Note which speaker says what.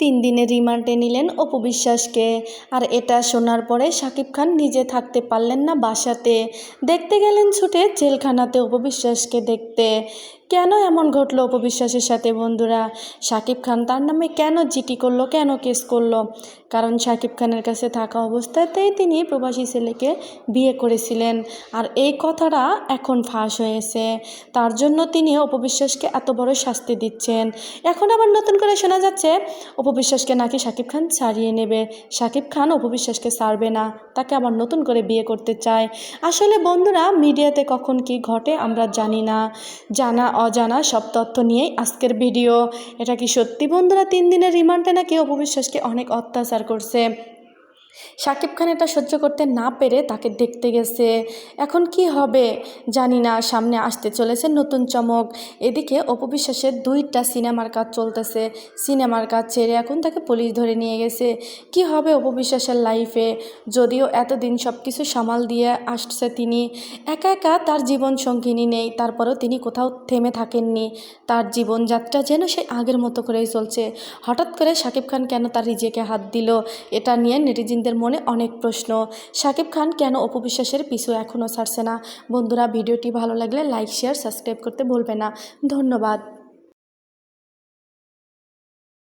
Speaker 1: 3 দিনের রিমান্ডে নিলেন অপু বিশ্বাসকে। আর এটা শোনার পরে শাকিব খান নিজে থাকতে পারলেন না বাসাতে, দেখতে গেলেন ছুটে জেলখানাতে অপু বিশ্বাসকে দেখতে। কেন এমন ঘটলো অপু বিশ্বাসের সাথে বন্ধুরা? শাকিব খান তার নামে কেন জিডি করলো, কেন কেস করলো? কারণ শাকিব খানের কাছে থাকা অবস্থাতেই তিনি প্রবাসী ছেলেকে বিয়ে করেছিলেন, আর এই কথাটা এখন ফাঁস হয়েছে। তার জন্য তিনি অপু বিশ্বাসকে এত বড় শাস্তি দিচ্ছেন। এখন আবার নতুন করে শোনা যাচ্ছে অপু বিশ্বাসকে নাকি শাকিব খান ছাড়িয়ে নেবে। শাকিব খান অপু বিশ্বাসকে ছাড়বে না, তাকে আবার নতুন করে বিয়ে করতে চায়। আসলে বন্ধুরা, মিডিয়াতে কখন কি ঘটে আমরা জানি না। জানা অজানা সব তথ্য নিয়েই আজকের ভিডিও। এটা কি সত্যি বন্ধুরা 3 দিনের রিমান্ডে নাকি অপু বিশ্বাসকে অনেক অত্যাচার করছে? শাকিব খান এটা সহ্য করতে না পেরে তাকে দেখতে গেছে। এখন কি হবে জানি না, সামনে আসতে চলেছে নতুন চমক। এদিকে অপু বিশ্বাসের 2টা সিনেমার কাজ চলতেছে, সিনেমার কাজ ছেড়ে এখন তাকে পুলিশ ধরে নিয়ে গেছে। কি হবে অপু বিশ্বাসের লাইফে? যদিও এতদিন সব কিছু সামাল দিয়ে আসছে তিনি, একা একা তার জীবন সঙ্গিনী নেই, তারপরেও তিনি কোথাও থেমে থাকেননি। তার জীবনযাত্রা যেন সে আগের মতো করেই চলছে। হঠাৎ করে শাকিব খান কেন তার রিজেকে হাত দিল, এটা নিয়ে নেটিজেনদের মনে অনেক প্রশ্ন। শাকিব খান কেন অপু বিশ্বাসের পিছু এখনও ছাড়ছে না? বন্ধুরা, ভিডিওটি ভালো লাগলে লাইক শেয়ার সাবস্ক্রাইব করতে ভুলবে না। ধন্যবাদ।